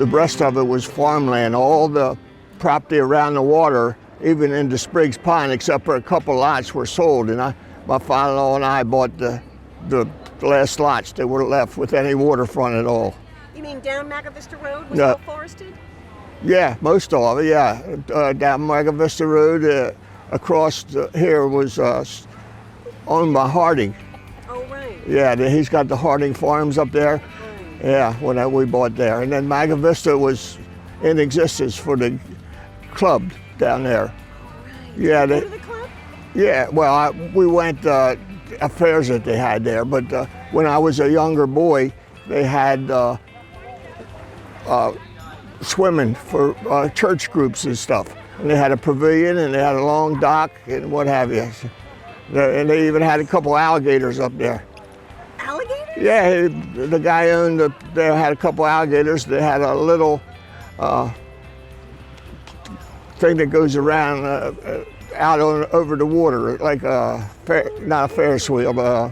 The rest of it was farmland. All the property around the water, even into Spriggs Pond, except for a couple lots, were sold. And my father-in-law and I bought the last lots that were left with any waterfront at all. You mean down Mago Vista Road was all forested? Yeah, most of it, yeah. Down Mago Vista Road, across here was owned by Harding. Oh, right. Yeah, he's got the Harding Farms up there. Right. Yeah, when we bought there. And then Mago Vista was in existence for the club down there. Right. Yeah. Did you go to the club? Yeah, well, we went affairs that they had there, but when I was a younger boy, they had swimming for church groups and stuff. And they had a pavilion and they had a long dock and what have you. And they even had a couple alligators up there. Alligators? Yeah, the guy owned, they had a couple alligators. They had a little thing that goes around out over the water, like not a Ferris wheel, but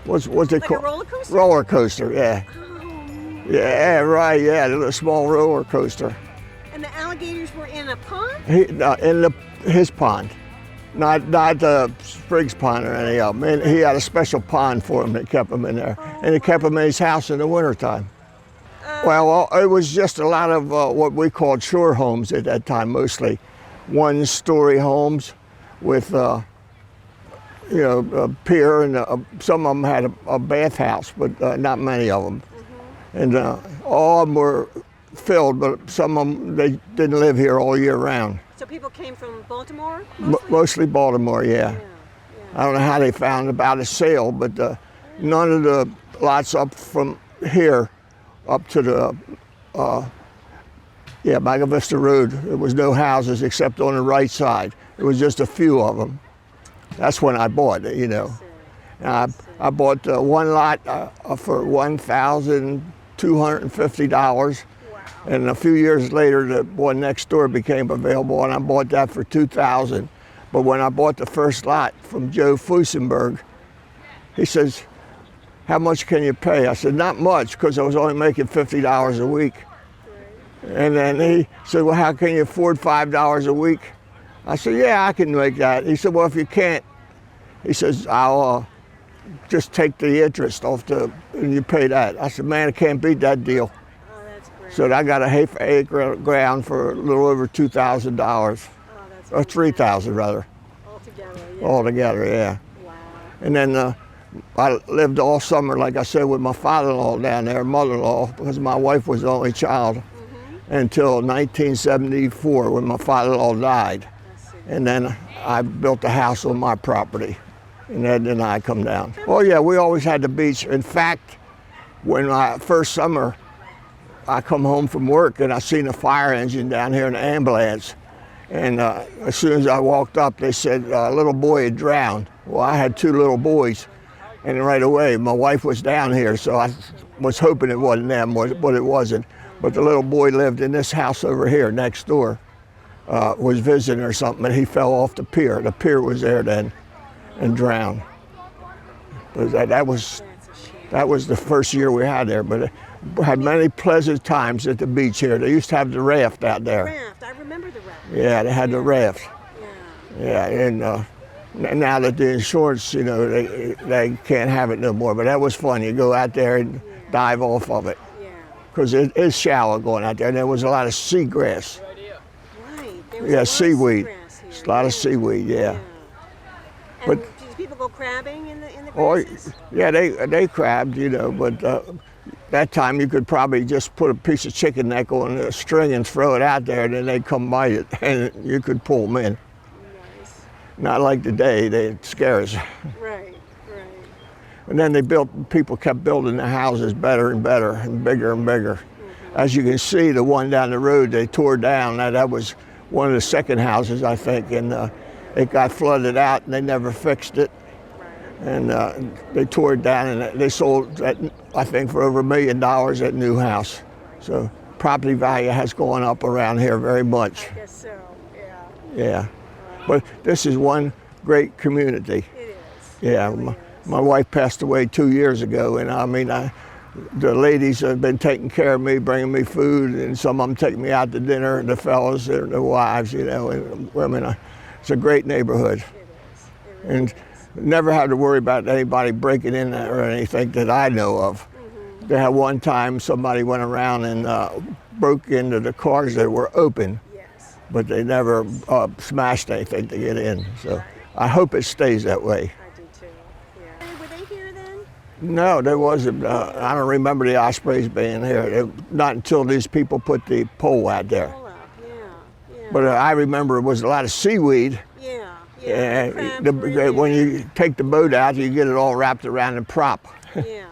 what's it like called? A roller coaster? Roller coaster, yeah. Oh. Yeah, right, yeah, a small roller coaster. And the alligators were in a pond? In his pond, not Spriggs Pond or any of them. And he had a special pond for him that kept him in there. And he kept him in his house in the wintertime. Well, it was just a lot of what we called shore homes at that time, mostly. One-story homes with, a pier, and some of them had a bathhouse, but not many of them. And all of them were filled, but some of them, they didn't live here all year round. So people came from Baltimore? Mostly Baltimore, yeah. I don't know how they found about a sale, but none of the lots up from here up to the Mago Vista Road, there was no houses except on the right side. It was just a few of them. That's when I bought it, And I bought one lot for $1,250. Wow. And a few years later, the one next door became available, and I bought that for $2,000. But when I bought the first lot from Joe Fusenberg, he says, "How much can you pay?" I said, "Not much," because I was only making $50 a week. And then he said, "Well, how can you afford $5 a week?" I said, "Yeah, I can make that." He said, "Well, if you can't," he says, "I'll just take the interest off and you pay that." I said, "Man, I can't beat that deal." Oh, that's great. So I got a half acre ground for a little over $2,000. Oh, that's Or $3,000 rather. Altogether, yeah. Wow. And then I lived all summer, like I said, with my father-in-law down there, mother-in-law, because my wife was the only child, until 1974 when my father-in-law died. And then I built a house on my property, and then I come down. Oh yeah, we always had the beach. In fact, when first summer, I come home from work and I seen a fire engine down here, an ambulance. And as soon as I walked up, they said a little boy had drowned. Well, I had two little boys, and right away, my wife was down here, so I was hoping it wasn't them, but it wasn't. But the little boy lived in this house over here next door, was visiting or something, and he fell off the pier. The pier was there then, and drowned. That was the first year we had there, but we had many pleasant times at the beach here. They used to have the raft out there. Raft, I remember the raft. Yeah, they had the raft. Yeah. Yeah, and now that the insurance, they can't have it no more. But that was fun. You go out there and dive off of it. Yeah. Because it is shallow going out there. And there was a lot of seagrass. Right. There was a lot seaweed. Of seagrass here. A lot of seaweed, yeah. And did people go crabbing in the Oh, grasses? yeah, they crabbed, but that time you could probably just put a piece of chicken neck on a string and throw it out there, and then they'd come bite it, and you could pull them in. Nice. Not like today, they'd scare us. Right. And then people kept building the houses better and better and bigger and bigger. As you can see, the one down the road they tore down. That was one of the second houses, I think, and it got flooded out and they never fixed it. And they tore it down and they sold that, I think, for over $1 million, that new house. So property value has gone up around here very much. I guess so, yeah. Yeah. But this is one great community. It is. Yeah. My wife passed away 2 years ago, and the ladies have been taking care of me, bringing me food, and some of them taking me out to dinner, the fellas, their wives, you know, and women. It's a great neighborhood. And never had to worry about anybody breaking in or anything that I know of. They had one time somebody went around and broke into the cars that were open, but they never smashed anything to get in. So I hope it stays that way. I do too. Yeah. Were they here then? No, there wasn't. I don't remember the Ospreys being here. Not until these people put the pole out there. Pull up. Yeah. But I remember it was a lot of seaweed. Yeah. And when you take the boat out, you get it all wrapped around the prop. Yeah.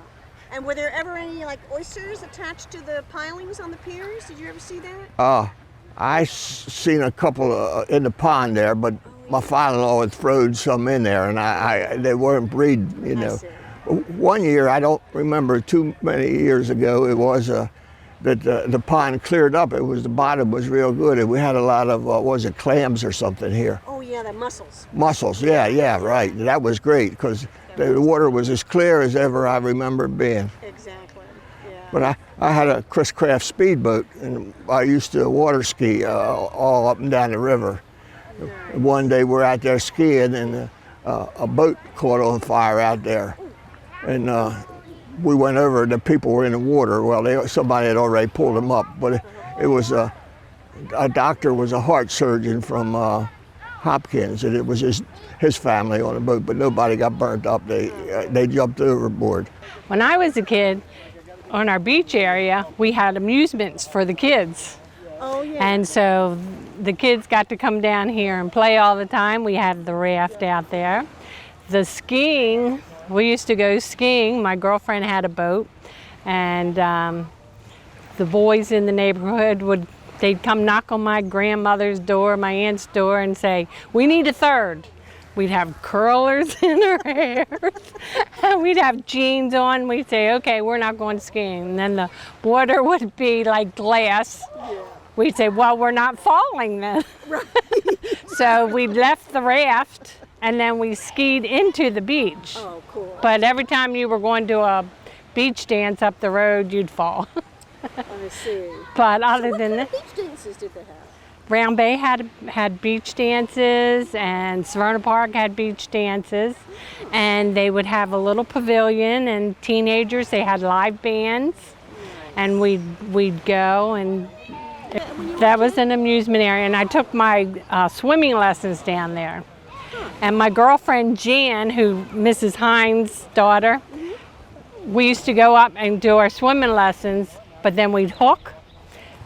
And were there ever any like oysters attached to the pilings on the piers? Did you ever see that? I seen a couple in the pond there, but my father-in-law had thrown some in there, and they weren't breeding, you know. One year, I don't remember too many years ago, it was that the pond cleared up. It was, the bottom was real good, and we had a lot of, was it clams or something here? Oh yeah, the mussels. Mussels, yeah, right. That was great, because the water was as clear as ever I remember it being. Exactly, yeah. But I had a Chris Craft speedboat, and I used to water ski all up and down the river. Nice. One day we're out there skiing, and a boat caught on fire out there. And we went over, and the people were in the water. Well, somebody had already pulled them up, but it was a doctor was a heart surgeon from Hopkins, and it was his family on the boat, but nobody got burnt up. They jumped overboard. When I was a kid, on our beach area, we had amusements for the kids. Oh yeah. And so the kids got to come down here and play all the time. We had the raft out there. The skiing, we used to go skiing. My girlfriend had a boat, and the boys in the neighborhood they'd come knock on my grandmother's door, my aunt's door, and say, "We need a third." We'd have curlers in our hair, and we'd have jeans on. We'd say, "Okay, we're not going skiing." And then the water would be like glass. Yeah. We'd say, "Well, we're not falling then." Right. So we left the raft, and then we skied into the beach. Oh, cool. But every time you were going to a beach dance up the road, you'd fall. I see. But other than that, what kind of beach dances did they have? Round Bay had beach dances, and Severna Park had beach dances, and they would have a little pavilion, and teenagers, they had live bands, and we'd go, and that was an amusement area. And I took my swimming lessons down there. And my girlfriend Jan, who Mrs. Hines' daughter, we used to go up and do our swimming lessons, but then we'd hook.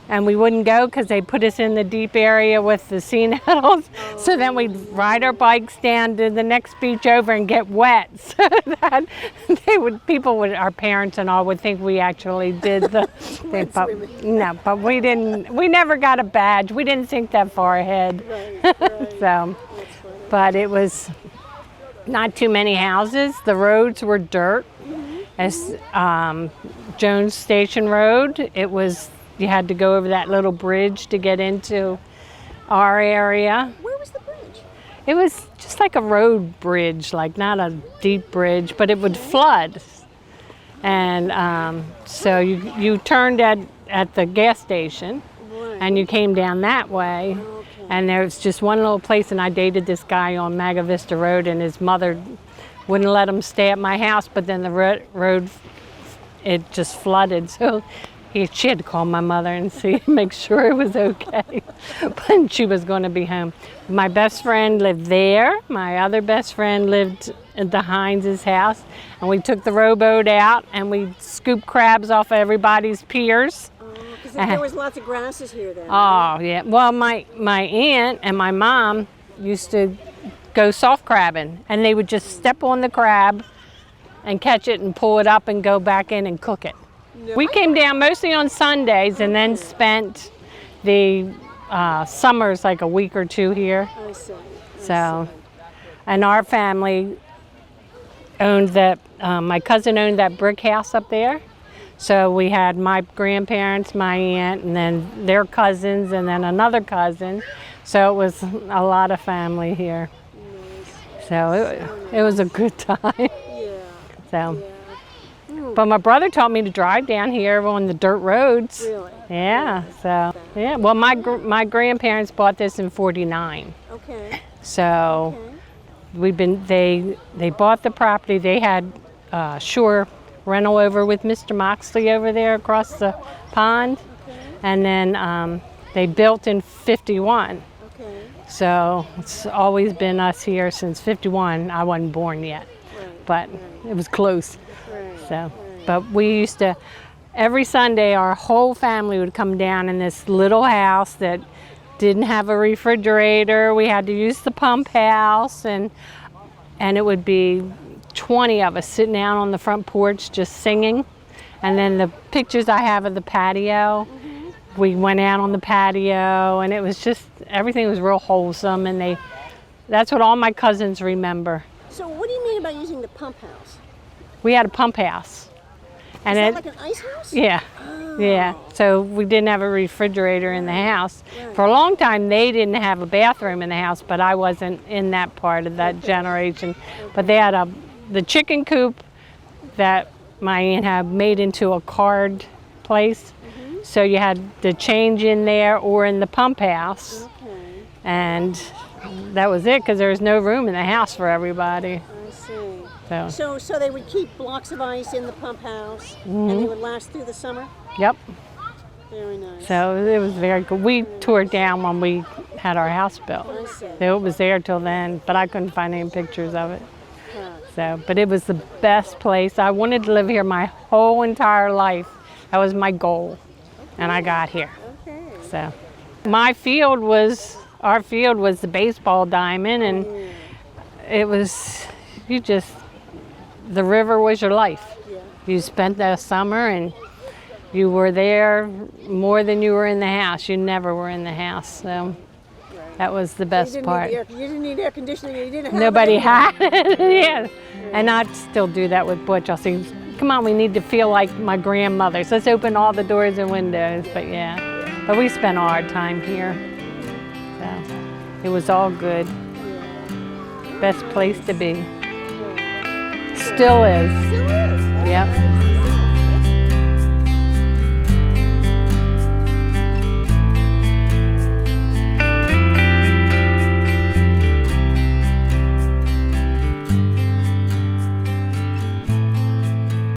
And we wouldn't go because they put us in the deep area with the sea nettles. So then we'd ride our bikes down to the next beach over and get wet. So that our parents and all would think we actually did the thing. But no, but we didn't. We never got a badge. We didn't think that far ahead. Right. So, but it was not too many houses. The roads were dirt. As Jones Station Road, it was. You had to go over that little bridge to get into our area. Where was the bridge? It was just like a road bridge, like not a deep bridge, but it would flood. And so you turned at the gas station, and you came down that way. Okay. And there was just one little place, and I dated this guy on Mago Vista Road, and his mother wouldn't let him stay at my house, but then the road, it just flooded. So she had to call my mother and make sure it was okay, but she was going to be home. My best friend lived there. My other best friend lived at the Hines' house, and we took the rowboat out and we scooped crabs off everybody's piers. Because there was lots of grasses here then. Oh yeah. Well, my aunt and my mom used to go soft crabbing, and they would just step on the crab and catch it and pull it up and go back in and cook it. We came down mostly on Sundays and then spent the summers like a week or two here. I see. So, and our family owned my cousin owned that brick house up there. So we had my grandparents, my aunt, and then their cousins, and then another cousin. So it was a lot of family here. Nice. So it was a good time. Yeah. So. Yeah. But my brother taught me to drive down here on the dirt roads. Really? Yeah, so, yeah. Well, my grandparents bought this in '49. Okay. So they bought the property. They had shore rental over with Mr. Moxley over there across the pond. Okay. And then they built in '51. Okay. So it's always been us here since '51. I wasn't born yet, Right. but it was close. Right. So, but we used to, every Sunday our whole family would come down in this little house that didn't have a refrigerator. We had to use the pump house, and it would be 20 of us sitting out on the front porch just singing. And then the pictures I have of the patio, we went out on the patio, and it was just, everything was real wholesome, and that's what all my cousins remember. So what do you mean by using the pump house? We had a pump house. And Is that like an ice house? yeah. Oh. Yeah, so we didn't have a refrigerator in the house. Right. For a long time, they didn't have a bathroom in the house, but I wasn't in that part of that generation. But they had the chicken coop that my aunt had made into a card place. So you had to change in there or in the pump house. Okay. And that was it, because there was no room in the house for everybody. I see. So, So they would keep blocks of ice in the pump house, and they would last through the summer? yep. Very nice. So it was very good. We tore it down when we had our house built. I see. So it was there till then, but I couldn't find any pictures of it. Huh. So, but it was the best place. I wanted to live here my whole entire life. That was my goal, and I got here. Okay. So, our field was the baseball diamond, and it was, the river was your life. Yeah. You spent the summer, and you were there more than you were in the house. You never were in the house, so that was the best part. You didn't need air conditioning. You didn't have Nobody it. had it, yeah. And I'd still do that with Butch. I'll say, come on, we need to feel like my grandmother. So let's open all the doors and windows. But yeah, but we spent all our time here. So it was all good. Best place to be. Still is. Still is. Yep.